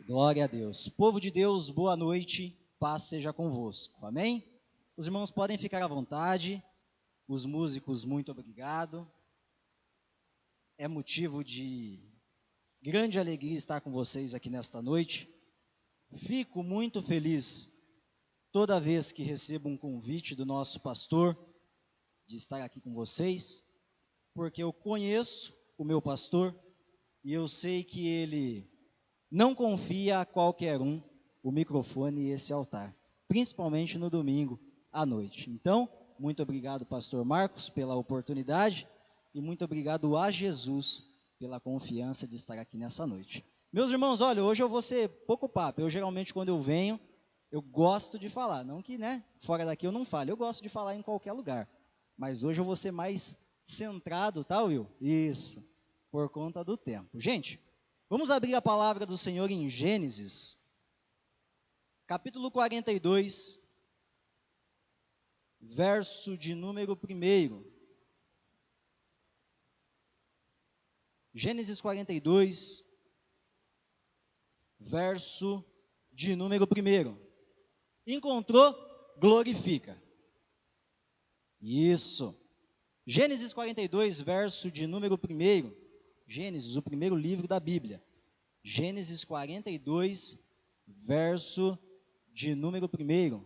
Glória a Deus. Povo de Deus, boa noite, paz seja convosco. Amém? Os irmãos podem ficar à vontade, os músicos, muito obrigado. É motivo de grande alegria estar com vocês aqui nesta noite. Fico muito feliz toda vez que recebo um convite do nosso pastor de estar aqui com vocês, porque eu conheço o meu pastor e eu sei que ele não confia a qualquer um o microfone e esse altar, principalmente no domingo à noite. Então, muito obrigado, pastor Marcos, pela oportunidade e muito obrigado a Jesus pela confiança de estar aqui nessa noite. Meus irmãos, olha, hoje eu vou ser pouco papo. Eu geralmente, quando eu venho, eu gosto de falar. Não que, fora daqui eu não fale. Eu gosto de falar em qualquer lugar. Mas hoje eu vou ser mais centrado, tá, Will? Isso, por conta do tempo. Gente, vamos abrir a palavra do Senhor em Gênesis, capítulo 42, verso de número 1. Gênesis 42, verso de número 1. Encontrou? Glorifica. Isso. Gênesis 42, verso de número 1. Gênesis, o primeiro livro da Bíblia. Gênesis 42, verso de número 1.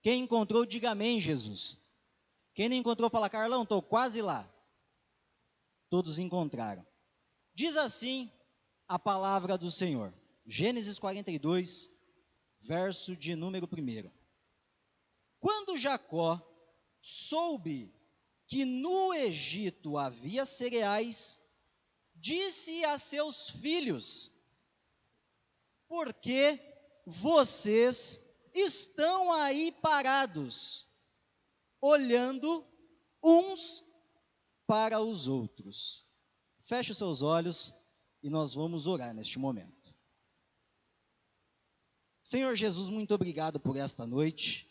Quem encontrou, diga amém, Jesus. Quem não encontrou, fala, Carlão, estou quase lá. Todos encontraram. Diz assim a palavra do Senhor. Gênesis 42, verso de número 1. Quando Jacó soube que no Egito havia cereais, disse a seus filhos: por que vocês estão aí parados, olhando uns para os outros? Feche os seus olhos e nós vamos orar neste momento. Senhor Jesus, muito obrigado por esta noite.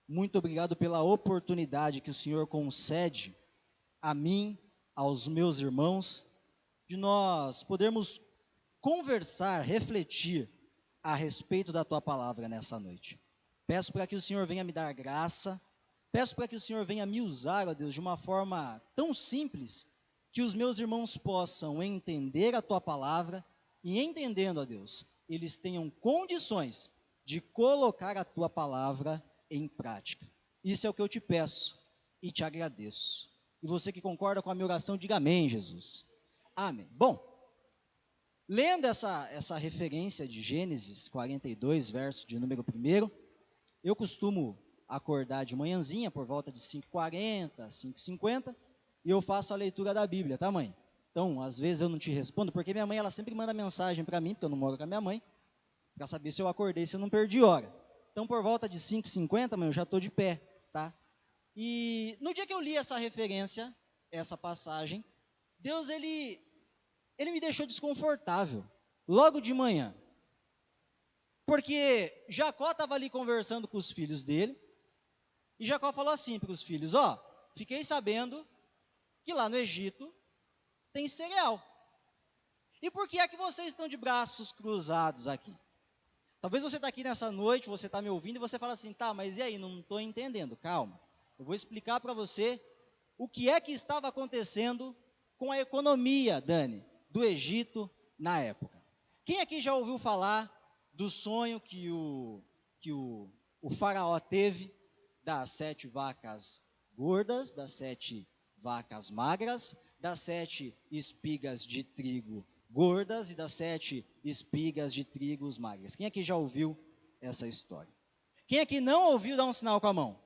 Muito obrigado pela oportunidade que o Senhor concede a mim, aos meus irmãos, de nós podermos conversar, refletir a respeito da Tua palavra nessa noite. Peço para que o Senhor venha me dar graça, peço para que o Senhor venha me usar, ó Deus, de uma forma tão simples, que os meus irmãos possam entender a Tua palavra e, entendendo, ó Deus, eles tenham condições de colocar a Tua palavra em prática. Isso é o que eu te peço e te agradeço. E você que concorda com a minha oração, diga amém, Jesus. Amém. Bom, lendo essa referência de Gênesis 42, verso de número 1, eu costumo acordar de manhãzinha por volta de 5h40, 5h50, e eu faço a leitura da Bíblia, tá, mãe? Então, às vezes eu não te respondo, porque minha mãe, ela sempre manda mensagem para mim, porque eu não moro com a minha mãe, para saber se eu acordei, se eu não perdi hora. Então, por volta de 5h50, mãe, eu já estou de pé, tá? E no dia que eu li essa referência, essa passagem, Deus, ele me deixou desconfortável, logo de manhã. Porque Jacó estava ali conversando com os filhos dele, e Jacó falou assim para os filhos: fiquei sabendo que lá no Egito tem cereal. E por que é que vocês estão de braços cruzados aqui? Talvez você está aqui nessa noite, você está me ouvindo e você fala assim, tá, mas e aí, não estou entendendo, calma. Eu vou explicar para você o que é que estava acontecendo com a economia, Dani, do Egito na época. Quem aqui já ouviu falar do sonho que o faraó teve das 7 vacas gordas, das 7 vacas magras, das 7 espigas de trigo gordas e das 7 espigas de trigos magras? Quem aqui já ouviu essa história? Quem aqui não ouviu, dá um sinal com a mão.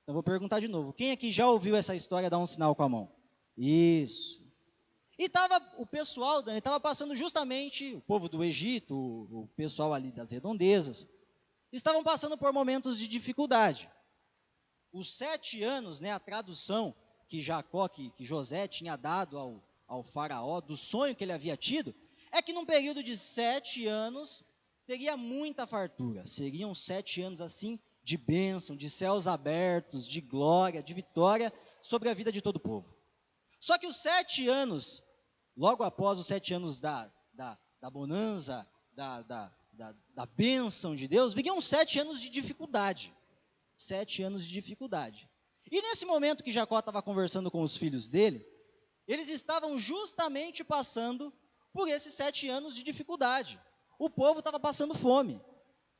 Então vou perguntar de novo. Quem aqui já ouviu essa história, dá um sinal com a mão. Isso. E o pessoal, Dani, estava passando justamente, o povo do Egito, o pessoal ali das redondezas, estavam passando por momentos de dificuldade. Os 7 anos, a tradução que Jacó, que José tinha dado ao faraó, do sonho que ele havia tido, é que num período de 7 anos, teria muita fartura. Seriam 7 anos assim, de bênção, de céus abertos, de glória, de vitória, sobre a vida de todo o povo. Só que os 7 anos, logo após os 7 anos da bonança, da bênção de Deus, vinham 7 anos de dificuldade. 7 anos de dificuldade. E nesse momento que Jacó estava conversando com os filhos dele, eles estavam justamente passando por esses 7 anos de dificuldade. O povo estava passando fome.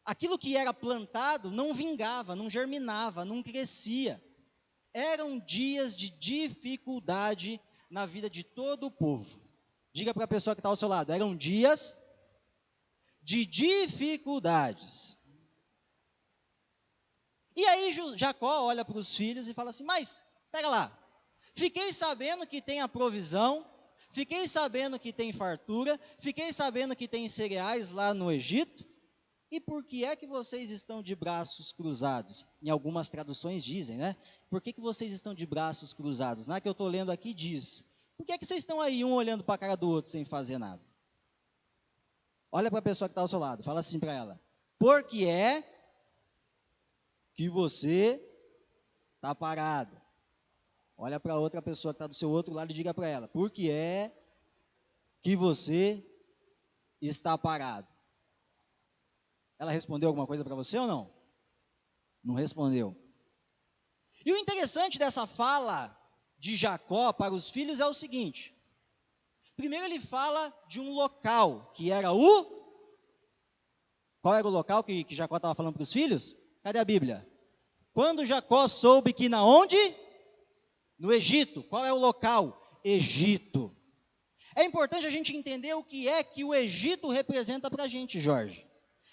Aquilo que era plantado não vingava, não germinava, não crescia. Eram dias de dificuldade na vida de todo o povo. Diga para a pessoa que está ao seu lado, eram dias de dificuldades. E aí Jacó olha para os filhos e fala assim, mas, pega lá, fiquei sabendo que tem a provisão, fiquei sabendo que tem fartura, fiquei sabendo que tem cereais lá no Egito, e por que é que vocês estão de braços cruzados? Em algumas traduções dizem, né? Por que vocês estão de braços cruzados? Na que eu estou lendo aqui diz, por que é que vocês estão aí um olhando para a cara do outro sem fazer nada? Olha para a pessoa que está ao seu lado, fala assim para ela, por que é que você está parado? Olha para outra pessoa que está do seu outro lado e diga para ela, por que é que você está parado? Ela respondeu alguma coisa para você ou não? Não respondeu. E o interessante dessa fala de Jacó para os filhos é o seguinte. Primeiro ele fala de um local, que era o... Qual era o local que Jacó estava falando para os filhos? Cadê a Bíblia? Quando Jacó soube que na onde? No Egito. Qual é o local? Egito. É importante a gente entender o que é que o Egito representa para a gente, Jorge.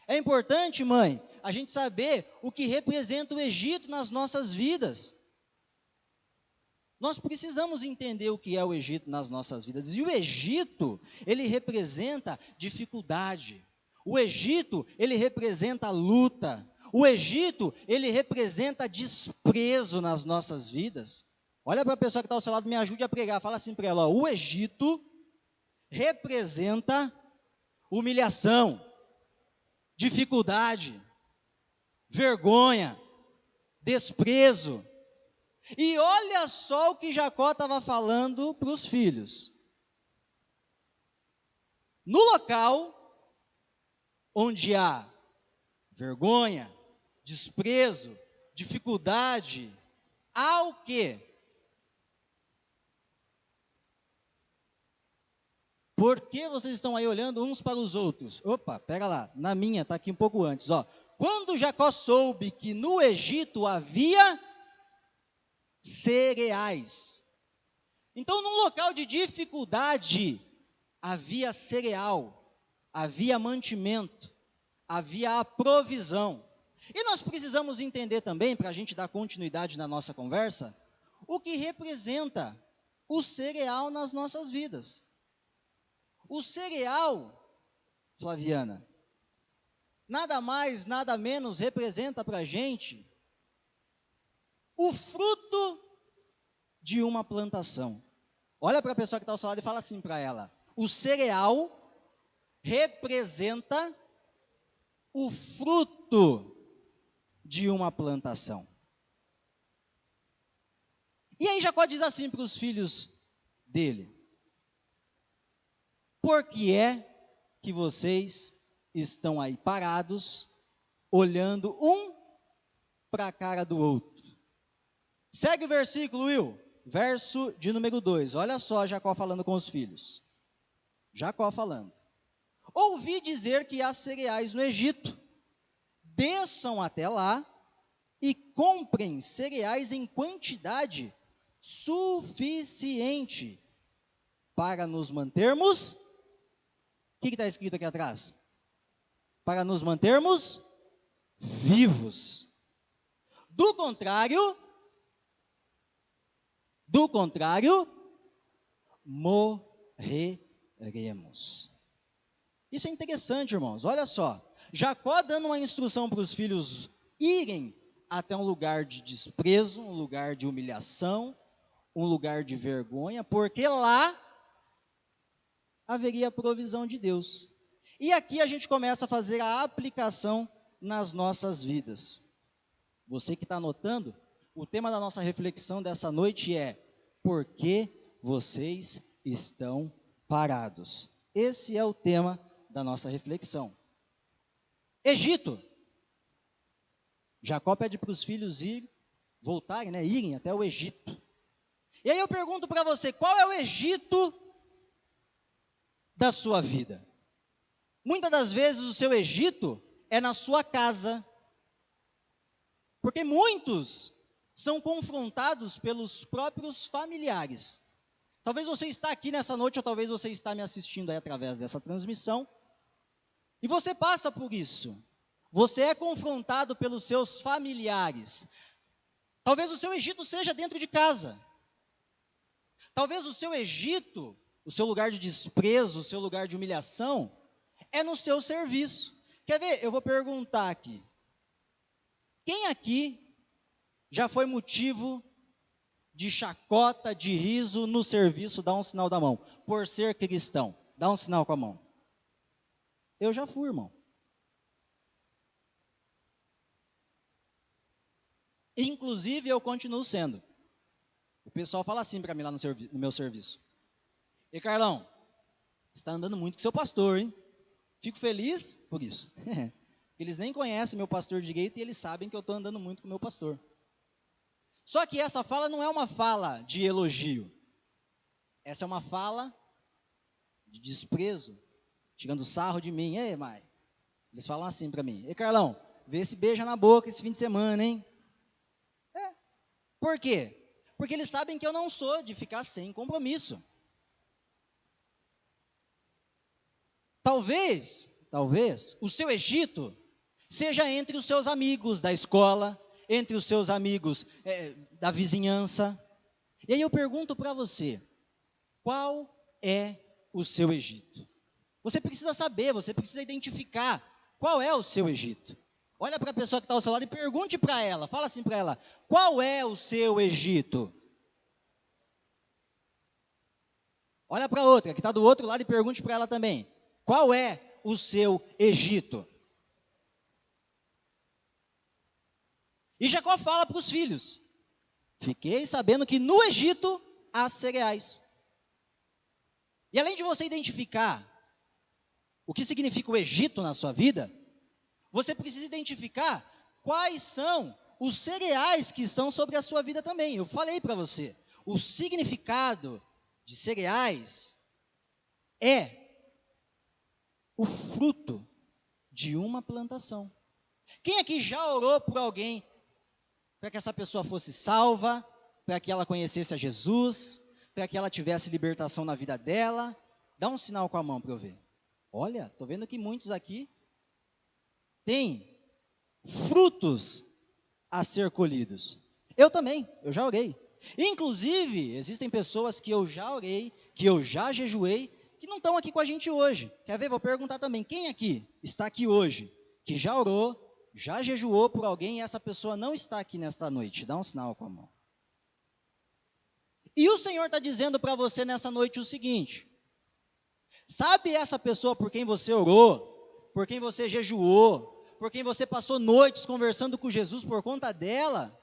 É importante, mãe, a gente saber o que representa o Egito nas nossas vidas. Nós precisamos entender o que é o Egito nas nossas vidas. E o Egito, ele representa dificuldade. O Egito, ele representa luta. O Egito, ele representa desprezo nas nossas vidas. Olha para a pessoa que está ao seu lado, me ajude a pregar. Fala assim para ela, ó, o Egito representa humilhação, dificuldade, vergonha, desprezo. E olha só o que Jacó estava falando para os filhos. No local onde há vergonha, desprezo, dificuldade, há o quê? Por que vocês estão aí olhando uns para os outros? Opa, pega lá, na minha, está aqui um pouco antes. Ó. Quando Jacó soube que no Egito havia cereais. Então, num local de dificuldade, havia cereal, havia mantimento, havia a provisão. E nós precisamos entender também, para a gente dar continuidade na nossa conversa, o que representa o cereal nas nossas vidas. O cereal, Flaviana, nada mais, nada menos representa para a gente o fruto de uma plantação. Olha para a pessoa que está ao seu lado e fala assim para ela, o cereal representa o fruto de uma plantação. E aí Jacó diz assim para os filhos dele, por que é que vocês estão aí parados, olhando um para a cara do outro? Segue o versículo, Will, verso de número 2, olha só Jacó falando com os filhos. Jacó falando, ouvi dizer que há cereais no Egito, desçam até lá e comprem cereais em quantidade suficiente para nos mantermos, o que está escrito aqui atrás? Para nos mantermos vivos. Do contrário, morreremos. Isso é interessante, irmãos, olha só. Jacó dando uma instrução para os filhos irem até um lugar de desprezo, um lugar de humilhação, um lugar de vergonha, porque lá haveria a provisão de Deus. E aqui a gente começa a fazer a aplicação nas nossas vidas. Você que está anotando, o tema da nossa reflexão dessa noite é: por que vocês estão parados? Esse é o tema da nossa reflexão. Egito. Jacó pede para os filhos voltarem, irem até o Egito. E aí eu pergunto para você, qual é o Egito da sua vida? Muitas das vezes o seu Egito é na sua casa, porque muitos são confrontados pelos próprios familiares. Talvez você está aqui nessa noite, ou talvez você está me assistindo aí através dessa transmissão, e você passa por isso. Você é confrontado pelos seus familiares. Talvez o seu Egito seja dentro de casa. Talvez o seu Egito, o seu lugar de desprezo, o seu lugar de humilhação, é no seu serviço. Quer ver? Eu vou perguntar aqui. Quem aqui já foi motivo de chacota, de riso no serviço? Dá um sinal da mão. Por ser cristão, dá um sinal com a mão. Eu já fui, irmão. Inclusive, eu continuo sendo. O pessoal fala assim para mim lá no meu serviço. E Carlão, você está andando muito com seu pastor, hein? Fico feliz por isso. Eles nem conhecem meu pastor direito e eles sabem que eu estou andando muito com meu pastor. Só que essa fala não é uma fala de elogio. Essa é uma fala de desprezo, tirando sarro de mim. Ei, Mai. Eles falam assim para mim. E Carlão, vê se beija na boca esse fim de semana, hein? Por quê? Porque eles sabem que eu não sou de ficar sem compromisso. Talvez, o seu Egito seja entre os seus amigos da escola, entre os seus amigos da vizinhança. E aí eu pergunto para você, qual é o seu Egito? Você precisa saber, você precisa identificar qual é o seu Egito. Olha para a pessoa que está ao seu lado e pergunte para ela, fala assim para ela, qual é o seu Egito? Olha para a outra que está do outro lado e pergunte para ela também, qual é o seu Egito? E Jacó fala para os filhos, fiquei sabendo que no Egito há cereais. E além de você identificar o que significa o Egito na sua vida, você precisa identificar quais são os cereais que estão sobre a sua vida também. Eu falei para você, o significado de cereais é o fruto de uma plantação. Quem aqui já orou por alguém para que essa pessoa fosse salva, para que ela conhecesse a Jesus, para que ela tivesse libertação na vida dela? Dá um sinal com a mão para eu ver. Olha, estou vendo que muitos aqui têm frutos a ser colhidos. Eu também, eu já orei. Inclusive, existem pessoas que eu já orei, que eu já jejuei, que não estão aqui com a gente hoje. Quer ver? Vou perguntar também, quem aqui está aqui hoje, que já orou, já jejuou por alguém e essa pessoa não está aqui nesta noite? Dá um sinal com a mão. E o Senhor está dizendo para você nessa noite o seguinte, sabe essa pessoa por quem você orou, por quem você jejuou, por quem você passou noites conversando com Jesus por conta dela?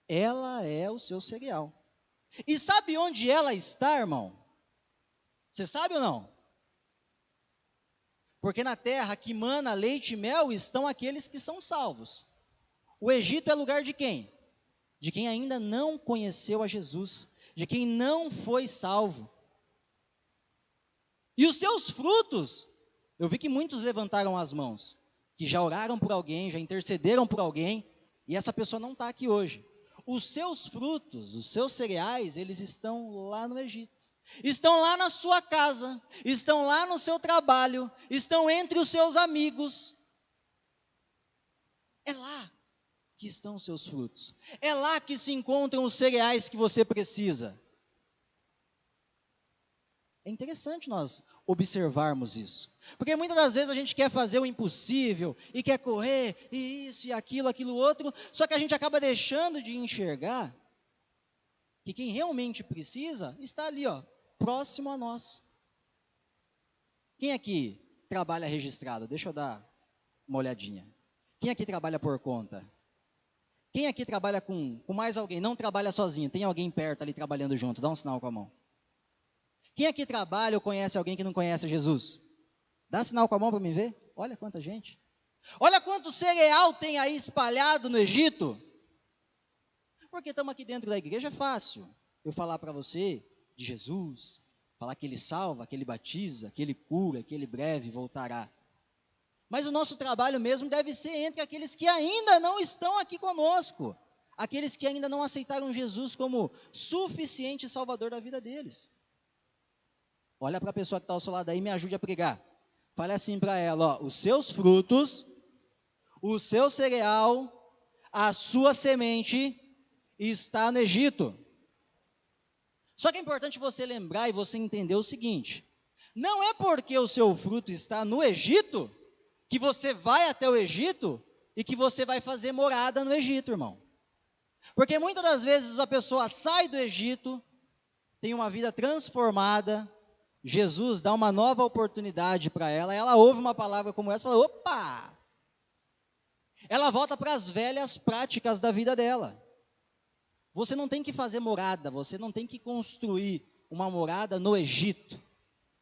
Ela é o seu cereal. E sabe onde ela está, irmão? Você sabe ou não? Porque na terra que mana leite e mel estão aqueles que são salvos. O Egito é lugar de quem? De quem ainda não conheceu a Jesus, de quem não foi salvo. E os seus frutos, eu vi que muitos levantaram as mãos, que já oraram por alguém, já intercederam por alguém, e essa pessoa não está aqui hoje. Os seus frutos, os seus cereais, eles estão lá no Egito. Estão lá na sua casa, estão lá no seu trabalho, estão entre os seus amigos. É lá que estão os seus frutos. É lá que se encontram os cereais que você precisa. É interessante nós observarmos isso. Porque muitas das vezes a gente quer fazer o impossível, e quer correr, e isso, e aquilo outro, só que a gente acaba deixando de enxergar que quem realmente precisa está ali, próximo a nós. Quem aqui trabalha registrado? Deixa eu dar uma olhadinha. Quem aqui trabalha por conta? Quem aqui trabalha com mais alguém? Não trabalha sozinho, tem alguém perto ali trabalhando junto, dá um sinal com a mão. Quem aqui trabalha ou conhece alguém que não conhece Jesus? Dá sinal com a mão para me ver. Olha quanta gente. Olha quanto cereal tem aí espalhado no Egito. Porque estamos aqui dentro da igreja, é fácil eu falar para você de Jesus, falar que Ele salva, que Ele batiza, que Ele cura, que Ele breve voltará. Mas o nosso trabalho mesmo deve ser entre aqueles que ainda não estão aqui conosco, aqueles que ainda não aceitaram Jesus como suficiente salvador da vida deles. Olha para a pessoa que está ao seu lado aí e me ajude a pregar. Fale assim para ela, ó, os seus frutos, o seu cereal, a sua semente está no Egito. Só que é importante você lembrar e você entender o seguinte: não é porque o seu fruto está no Egito, que você vai até o Egito e que você vai fazer morada no Egito, irmão. Porque muitas das vezes a pessoa sai do Egito, tem uma vida transformada, Jesus dá uma nova oportunidade para ela ouve uma palavra como essa e fala, opa! Ela volta para as velhas práticas da vida dela. Você não tem que fazer morada, você não tem que construir uma morada no Egito.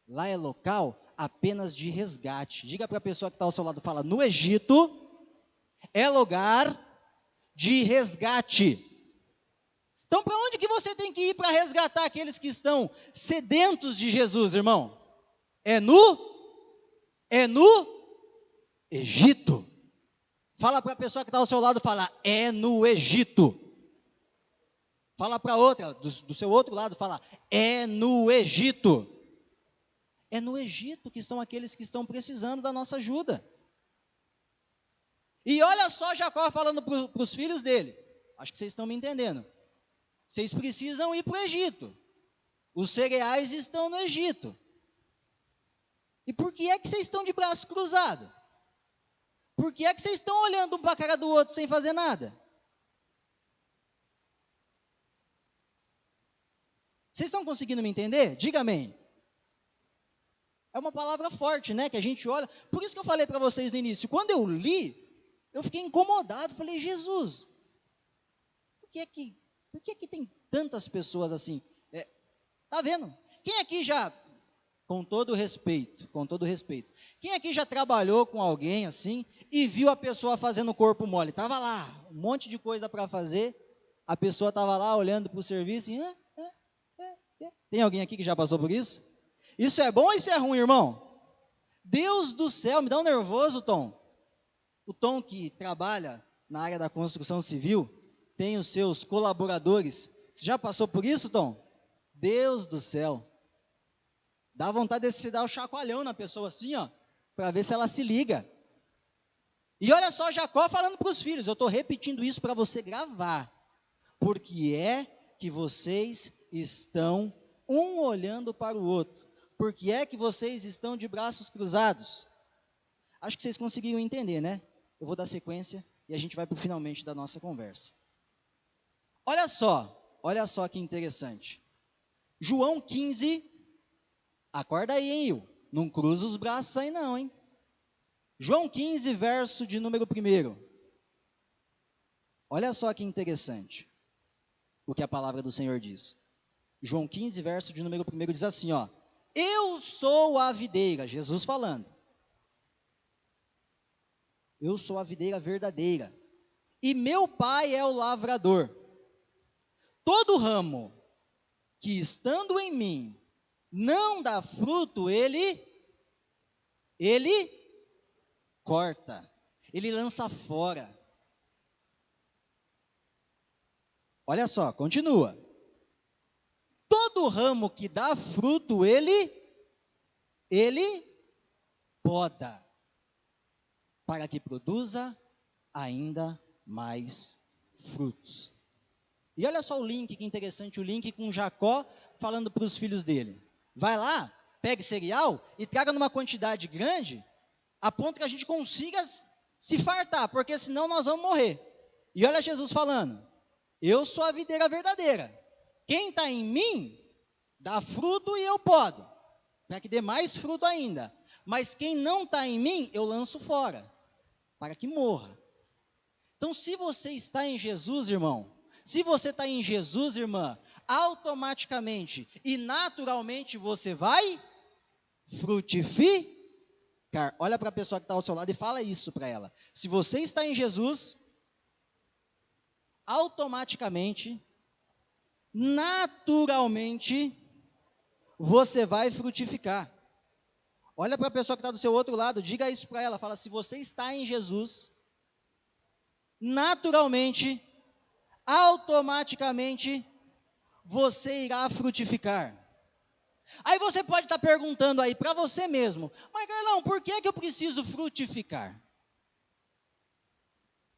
Lá é local apenas de resgate. Diga para a pessoa que está ao seu lado, fala, no Egito é lugar de resgate. Então, para onde que você tem que ir para resgatar aqueles que estão sedentos de Jesus, irmão? É no Egito. Fala para a pessoa que está ao seu lado, fala, é no Egito. Fala para outra, do seu outro lado, fala, é no Egito. É no Egito que estão aqueles que estão precisando da nossa ajuda. E olha só Jacó falando para os filhos dele. Acho que vocês estão me entendendo. Vocês precisam ir para o Egito. Os cereais estão no Egito. E por que é que vocês estão de braço cruzado? Por que é que vocês estão olhando um para a cara do outro sem fazer nada? Vocês estão conseguindo me entender? Diga amém. É uma palavra forte, né? Que a gente olha. Por isso que eu falei para vocês no início. Quando eu li, eu fiquei incomodado. Falei, Jesus, por que é que tem tantas pessoas assim? Tá vendo? Quem aqui já, com todo respeito, quem aqui já trabalhou com alguém assim e viu a pessoa fazendo corpo mole? Estava lá, um monte de coisa para fazer, a pessoa estava lá olhando para o serviço e... Tem alguém aqui que já passou por isso? Isso é bom ou isso é ruim, irmão? Deus do céu, me dá um nervoso, Tom. O Tom que trabalha na área da construção civil, tem os seus colaboradores. Você já passou por isso, Tom? Deus do céu. Dá vontade de se dar o chacoalhão na pessoa assim, ó, para ver se ela se liga. E olha só Jacó falando para os filhos, eu estou repetindo isso para você gravar. Porque é que vocês estão um olhando para o outro? Por que é que vocês estão de braços cruzados? Acho que vocês conseguiram entender, né? Eu vou dar sequência e a gente vai para o finalmente da nossa conversa. Olha só que interessante. João 15, acorda aí, hein, Will? Não cruza os braços aí não, hein? João 15, verso de número 1. Olha só que interessante o que a palavra do Senhor diz. João 15, verso de número 1 diz assim, ó. Eu sou a videira, Jesus falando. Eu sou a videira verdadeira. E meu pai é o lavrador. Todo ramo que estando em mim não dá fruto, ele corta. Ele lança fora. Olha só, continua. Todo ramo que dá fruto, ele poda, para que produza ainda mais frutos. E olha só o link, que interessante, o link com Jacó falando para os filhos dele. Vai lá, pegue cereal e traga numa quantidade grande, a ponto que a gente consiga se fartar, porque senão nós vamos morrer. E olha Jesus falando, eu sou a videira verdadeira. Quem está em mim, dá fruto e eu podo, para que dê mais fruto ainda. Mas quem não está em mim, eu lanço fora, para que morra. Então, se você está em Jesus, irmão, se você está em Jesus, irmã, automaticamente e naturalmente você vai frutificar. Olha para a pessoa que está ao seu lado e fala isso para ela. Se você está em Jesus, automaticamente, naturalmente, você vai frutificar. Olha para a pessoa que está do seu outro lado, diga isso para ela. Fala, se você está em Jesus, naturalmente, automaticamente, você irá frutificar. Aí você pode estar perguntando aí para você mesmo, mas Carlão, por que é que eu preciso frutificar?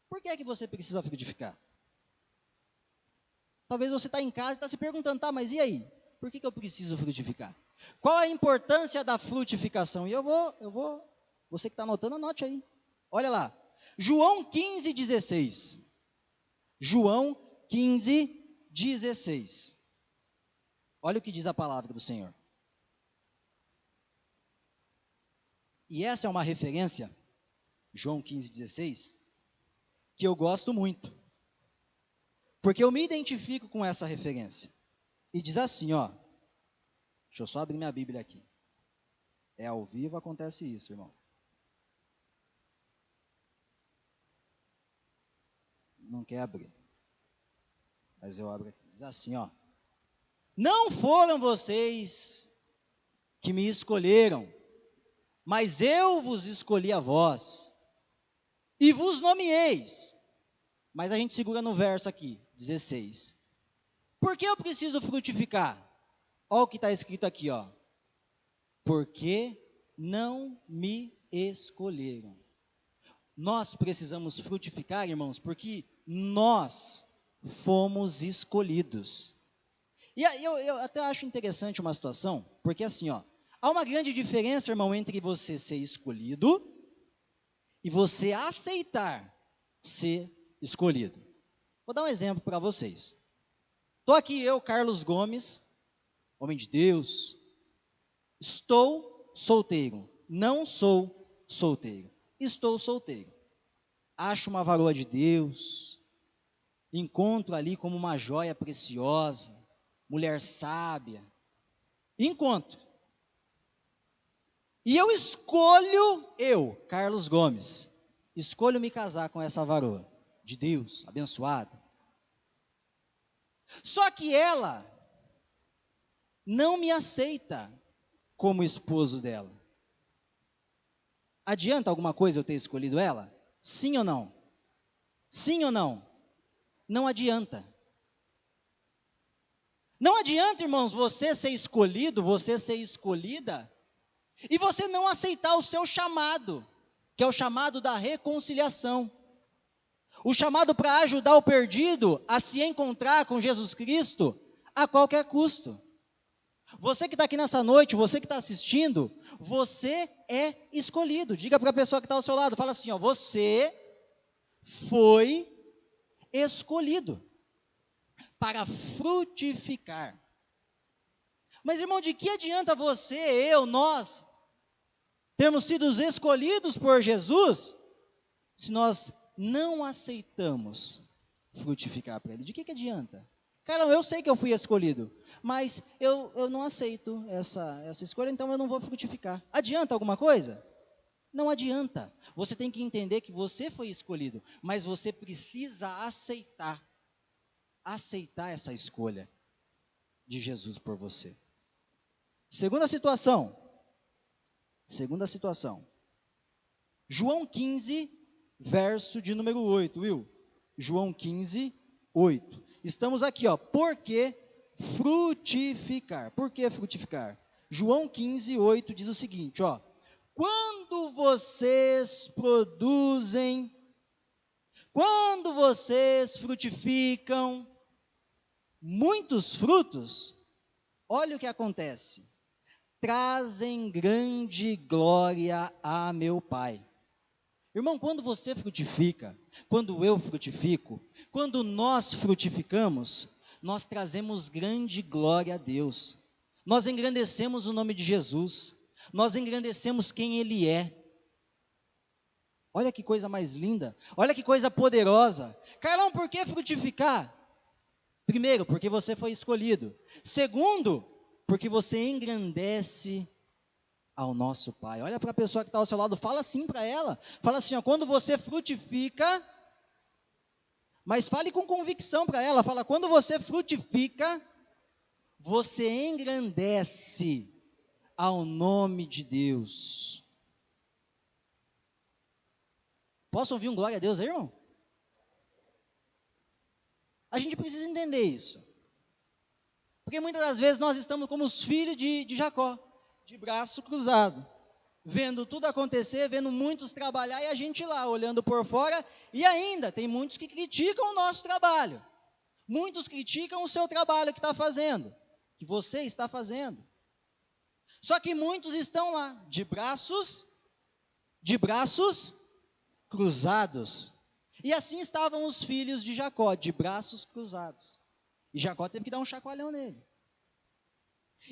Por que é que você precisa frutificar? Talvez você está em casa e está se perguntando, tá, mas e aí? Por que eu preciso frutificar? Qual a importância da frutificação? E você que está anotando, anote aí. Olha lá, João 15:16. João 15:16. Olha o que diz a palavra do Senhor. E essa é uma referência, João 15:16, que eu gosto muito. Porque eu me identifico com essa referência. E diz assim, ó. Deixa eu só abrir minha Bíblia aqui. É ao vivo, acontece isso, irmão. Não quer abrir. Mas eu abro aqui. Diz assim, ó. Não foram vocês que me escolheram, mas eu vos escolhi a vós, e vos nomeeis. Mas a gente segura no verso aqui, 16. Por que eu preciso frutificar? Olha o que está escrito aqui, ó. Porque não me escolheram. Nós precisamos frutificar, irmãos, porque nós fomos escolhidos. E eu até acho interessante uma situação, porque assim, ó, há uma grande diferença, irmão, entre você ser escolhido e você aceitar ser escolhido. Vou dar um exemplo para vocês. Estou aqui eu, Carlos Gomes, homem de Deus, estou solteiro, não sou solteiro, estou solteiro. Acho uma varoa de Deus, encontro ali como uma joia preciosa, mulher sábia, encontro. E eu, Carlos Gomes, escolho me casar com essa varoa de Deus, abençoada. Só que ela não me aceita como esposo dela. Adianta alguma coisa eu ter escolhido ela? Sim ou não? Sim ou não? Não adianta. Não adianta, irmãos, você ser escolhido, você ser escolhida, e você não aceitar o seu chamado, que é o chamado da reconciliação. O chamado para ajudar o perdido a se encontrar com Jesus Cristo a qualquer custo. Você que está aqui nessa noite, você que está assistindo, você é escolhido. Diga para a pessoa que está ao seu lado, fala assim, ó, você foi escolhido para frutificar. Mas, irmão, de que adianta você, eu, nós, termos sido escolhidos por Jesus, se nós não aceitamos frutificar para Ele? De que adianta? Carlão, eu sei que eu fui escolhido, mas eu não aceito essa escolha, então eu não vou frutificar. Adianta alguma coisa? Não adianta. Você tem que entender que você foi escolhido, mas você precisa aceitar essa escolha de Jesus por você. Segunda situação. João 15, verso de número 8, Will. João 15, 8. Estamos aqui, ó. Por que frutificar? Por que frutificar? João 15, 8 diz o seguinte, ó. Quando vocês frutificam muitos frutos, olha o que acontece. Trazem grande glória a meu Pai. Irmão, quando você frutifica, quando eu frutifico, quando nós frutificamos, nós trazemos grande glória a Deus. Nós engrandecemos o nome de Jesus. Nós engrandecemos quem Ele é. Olha que coisa mais linda. Olha que coisa poderosa. Carlão, por que frutificar? Primeiro, porque você foi escolhido. Segundo, porque você engrandece ao nosso Pai. Olha para a pessoa que está ao seu lado, fala assim para ela. Fala assim, ó, quando você frutifica, mas fale com convicção para ela. Fala, quando você frutifica, você engrandece ao nome de Deus. Posso ouvir um glória a Deus aí, irmão? A gente precisa entender isso. Porque muitas das vezes nós estamos como os filhos de Jacó, de braço cruzado, vendo tudo acontecer, vendo muitos trabalhar e a gente lá, olhando por fora, e ainda tem muitos que criticam o nosso trabalho. Muitos criticam o seu trabalho que está fazendo, que você está fazendo. Só que muitos estão lá, de braços cruzados. E assim estavam os filhos de Jacó, de braços cruzados. E Jacó teve que dar um chacoalhão nele.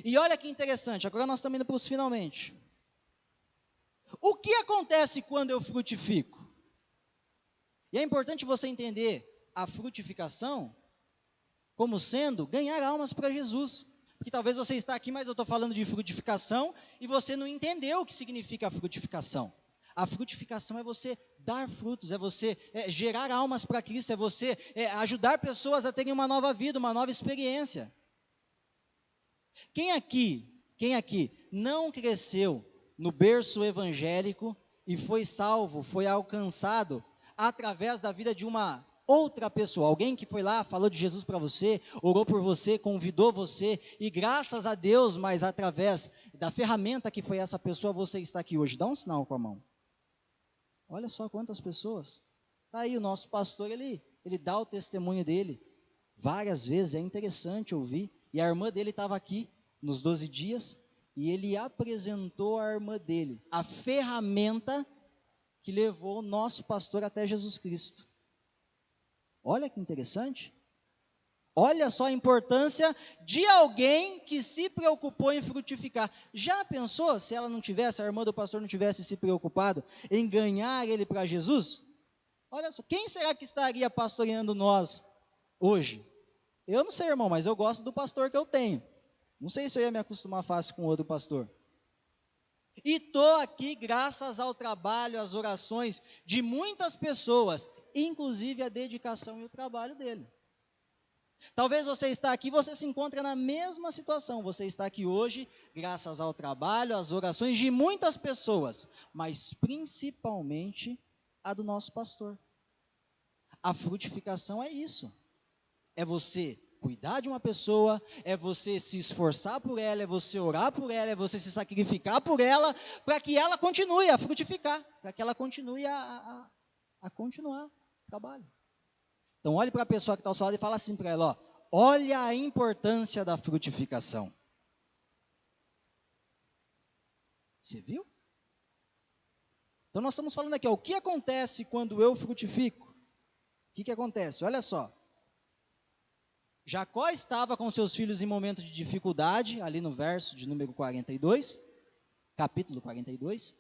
E olha que interessante, agora nós estamos indo para os finalmente. O que acontece quando eu frutifico? E é importante você entender a frutificação como sendo ganhar almas para Jesus. Porque talvez você está aqui, mas eu estou falando de frutificação e você não entendeu o que significa a frutificação. A frutificação é você dar frutos, é você gerar almas para Cristo, é você ajudar pessoas a terem uma nova vida, uma nova experiência. Quem aqui não cresceu no berço evangélico e foi salvo, foi alcançado através da vida de uma outra pessoa, alguém que foi lá, falou de Jesus para você, orou por você, convidou você, e graças a Deus, mas através da ferramenta que foi essa pessoa, você está aqui hoje. Dá um sinal com a mão. Olha só quantas pessoas. Está aí o nosso pastor, ele dá o testemunho dele várias vezes, é interessante ouvir. E a irmã dele estava aqui nos 12 dias, e ele apresentou à irmã dele a ferramenta que levou o nosso pastor até Jesus Cristo. Olha que interessante. Olha só a importância de alguém que se preocupou em frutificar. Já pensou se ela não tivesse, a irmã do pastor não tivesse se preocupado em ganhar ele para Jesus? Olha só, quem será que estaria pastoreando nós hoje? Eu não sei, irmão, mas eu gosto do pastor que eu tenho. Não sei se eu ia me acostumar fácil com outro pastor. E estou aqui graças ao trabalho, às orações de muitas pessoas, inclusive a dedicação e o trabalho dele. Talvez você está aqui, você se encontra na mesma situação. Você está aqui hoje graças ao trabalho, às orações de muitas pessoas, mas principalmente a do nosso pastor. A frutificação é isso. É você cuidar de uma pessoa, é você se esforçar por ela, é você orar por ela, é você se sacrificar por ela, para que ela continue a frutificar, para que ela continue a continuar o trabalho. Então olhe para a pessoa que está ao seu lado e fala assim para ela, ó, olha a importância da frutificação. Você viu? Então nós estamos falando aqui, ó, o que acontece quando eu frutifico? O que acontece? Olha só. Jacó estava com seus filhos em momento de dificuldade, ali no verso de número 42, capítulo 42.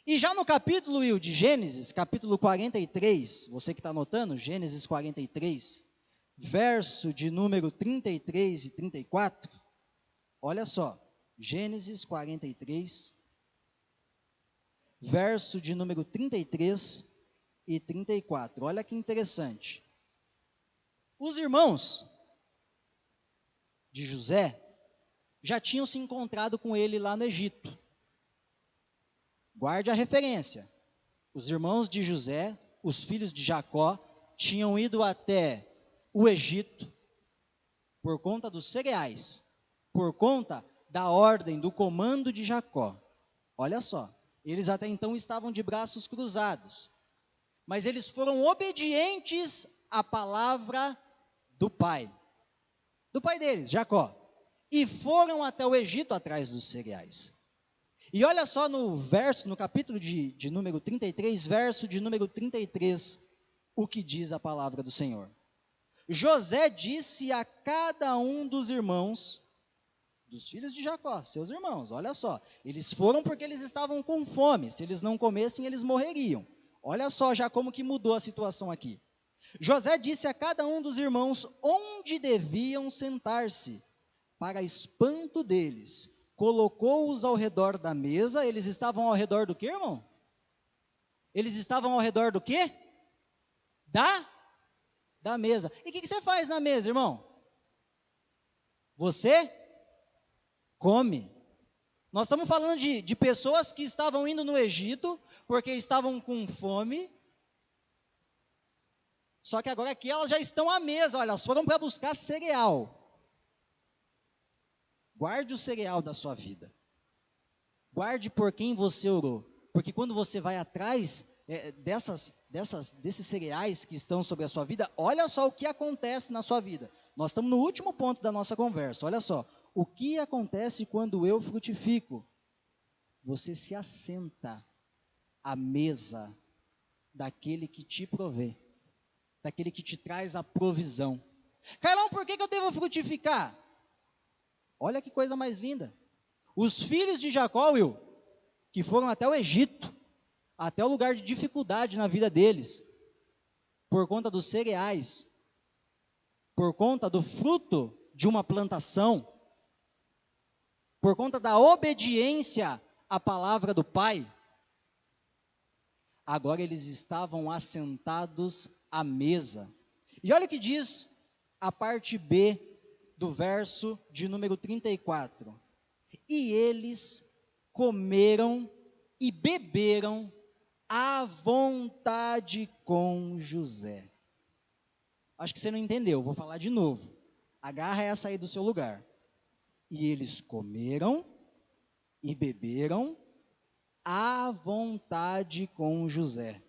E já no capítulo, Will, de Gênesis, capítulo 43, você que está anotando, Gênesis 43, verso de número 33 e 34, olha só, Gênesis 43, verso de número 33 e 34, olha que interessante. Os irmãos de José já tinham se encontrado com ele lá no Egito. Guarde a referência. Os irmãos de José, os filhos de Jacó, tinham ido até o Egito por conta dos cereais, por conta da ordem, do comando de Jacó. Olha só, eles até então estavam de braços cruzados, mas eles foram obedientes à palavra do pai deles, Jacó, e foram até o Egito atrás dos cereais. E olha só no verso, no capítulo de número 33, verso de número 33, o que diz a palavra do Senhor. José disse a cada um dos irmãos, dos filhos de Jacó, seus irmãos, olha só, eles foram porque eles estavam com fome, se eles não comessem, eles morreriam. Olha só já como que mudou a situação aqui. José disse a cada um dos irmãos onde deviam sentar-se, para espanto deles, colocou-os ao redor da mesa. Eles estavam ao redor do quê, irmão? Eles estavam ao redor do quê? Da mesa. E o que você faz na mesa, irmão? Você come. Nós estamos falando de pessoas que estavam indo no Egito, porque estavam com fome. Só que agora aqui elas já estão à mesa, olha, elas foram para buscar cereal. Guarde o cereal da sua vida. Guarde por quem você orou. Porque quando você vai atrás desses cereais que estão sobre a sua vida, olha só o que acontece na sua vida. Nós estamos no último ponto da nossa conversa, olha só. O que acontece quando eu frutifico? Você se assenta à mesa daquele que te provê, daquele que te traz a provisão. Carlão, por que eu devo frutificar? Olha que coisa mais linda. Os filhos de Jacó, Will, que foram até o Egito, até o lugar de dificuldade na vida deles, por conta dos cereais, por conta do fruto de uma plantação, por conta da obediência à palavra do Pai, agora eles estavam assentados à mesa. E olha o que diz a parte B do verso de número 34. E eles comeram e beberam à vontade com José. Acho que você não entendeu, vou falar de novo. Agarra essa aí do seu lugar. E eles comeram e beberam à vontade com José.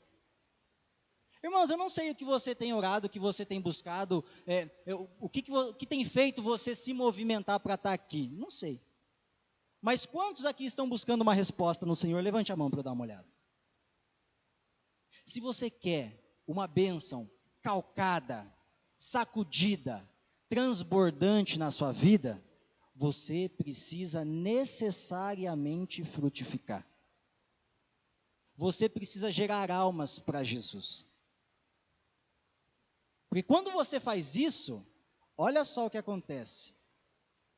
Irmãos, eu não sei o que você tem orado, o que você tem buscado, o que tem feito você se movimentar para estar aqui. Não sei. Mas quantos aqui estão buscando uma resposta no Senhor? Levante a mão para eu dar uma olhada. Se você quer uma bênção calcada, sacudida, transbordante na sua vida, você precisa necessariamente frutificar. Você precisa gerar almas para Jesus. Porque quando você faz isso, olha só o que acontece.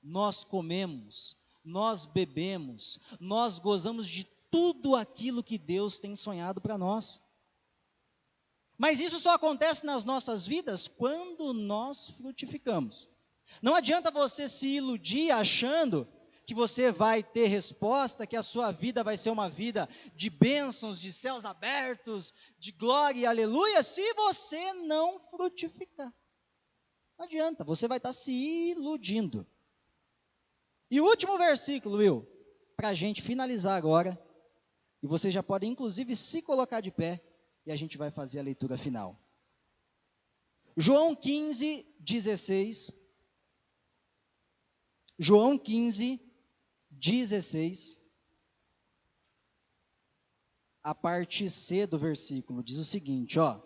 Nós comemos, nós bebemos, nós gozamos de tudo aquilo que Deus tem sonhado para nós. Mas isso só acontece nas nossas vidas quando nós frutificamos. Não adianta você se iludir achando que você vai ter resposta, que a sua vida vai ser uma vida de bênçãos, de céus abertos, de glória e aleluia, se você não frutificar. Não adianta, você vai estar se iludindo. E o último versículo, Will, para a gente finalizar agora, e você já pode inclusive se colocar de pé, e a gente vai fazer a leitura final. João 15, 16. João 15, 16. A parte C do versículo diz o seguinte, ó.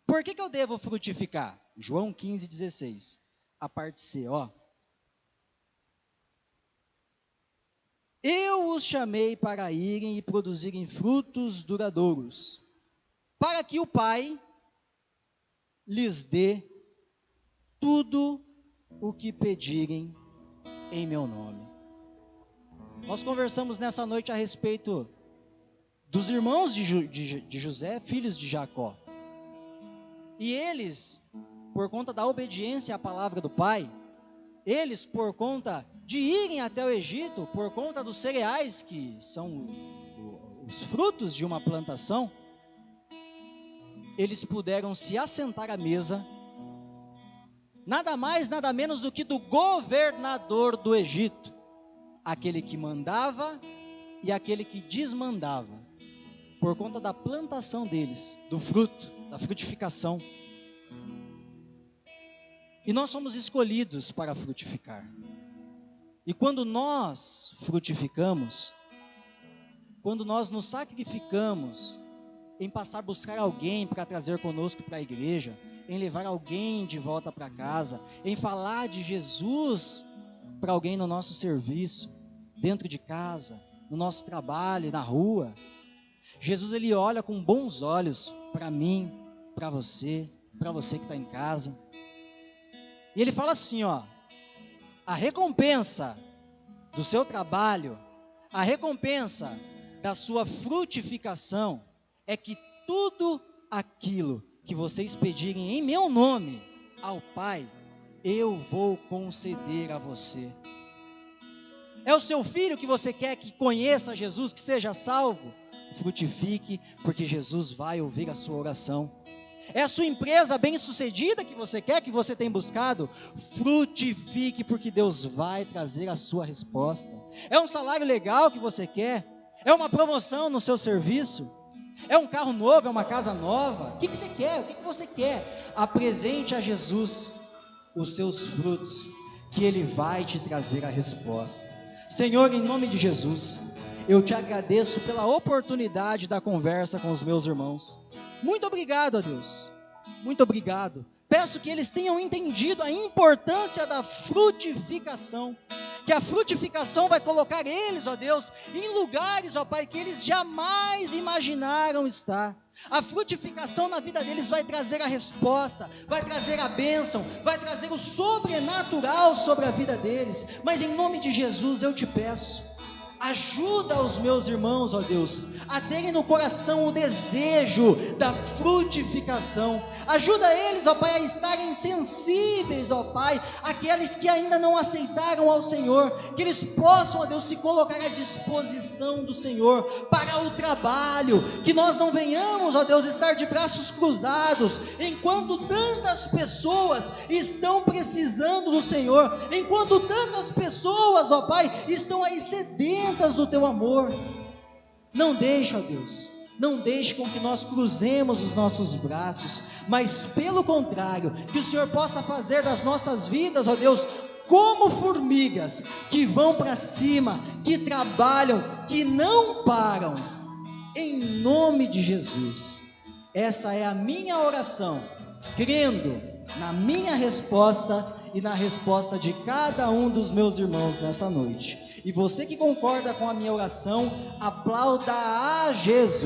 Por que eu devo frutificar? João 15, 16. A parte C, ó. Eu os chamei para irem e produzirem frutos duradouros, para que o Pai lhes dê tudo o que pedirem em meu nome. Nós conversamos nessa noite a respeito dos irmãos de José, filhos de Jacó. E eles, por conta da obediência à palavra do Pai, eles, por conta de irem até o Egito, por conta dos cereais, que são os frutos de uma plantação, eles puderam se assentar à mesa, nada mais, nada menos do que do governador do Egito, aquele que mandava e aquele que desmandava, por conta da plantação deles, do fruto, da frutificação. E nós somos escolhidos para frutificar. E quando nós frutificamos, quando nós nos sacrificamos em passar a buscar alguém para trazer conosco para a igreja, em levar alguém de volta para casa, em falar de Jesus para alguém no nosso serviço, dentro de casa, no nosso trabalho, na rua, Jesus ele olha com bons olhos para mim, para você que está em casa, e ele fala assim, ó, a recompensa do seu trabalho, a recompensa da sua frutificação é que tudo aquilo que vocês pedirem em meu nome ao Pai, eu vou conceder a você. É o seu filho que você quer que conheça Jesus, que seja salvo? Frutifique, porque Jesus vai ouvir a sua oração. É a sua empresa bem-sucedida que você quer, que você tem buscado? Frutifique, porque Deus vai trazer a sua resposta. É um salário legal que você quer? É uma promoção no seu serviço? É um carro novo? É uma casa nova? O que você quer? O que você quer? Apresente a Jesus os seus frutos, que Ele vai te trazer a resposta. Senhor, em nome de Jesus, eu te agradeço pela oportunidade da conversa com os meus irmãos. Muito obrigado, ó Deus, muito obrigado. Peço que eles tenham entendido a importância da frutificação, que a frutificação vai colocar eles, ó Deus, em lugares, ó Pai, que eles jamais imaginaram estar. A frutificação na vida deles vai trazer a resposta, vai trazer a bênção, vai trazer o sobrenatural sobre a vida deles. Mas em nome de Jesus eu te peço, ajuda os meus irmãos, ó Deus, a terem no coração o desejo da frutificação. Ajuda eles, ó Pai, a estarem sensíveis, ó Pai, àqueles que ainda não aceitaram ao Senhor, que eles possam, ó Deus, se colocar à disposição do Senhor para o trabalho, que nós não venhamos, ó Deus, estar de braços cruzados, enquanto tantas pessoas estão precisando do Senhor, enquanto tantas pessoas, ó Pai, estão aí sedentas do Teu amor. Não deixe, ó Deus, não deixe com que nós cruzemos os nossos braços, mas pelo contrário, que o Senhor possa fazer das nossas vidas, ó Deus, como formigas que vão para cima, que trabalham, que não param, em nome de Jesus. Essa é a minha oração, crendo na minha resposta e na resposta de cada um dos meus irmãos nessa noite. E você que concorda com a minha oração, aplauda a Jesus.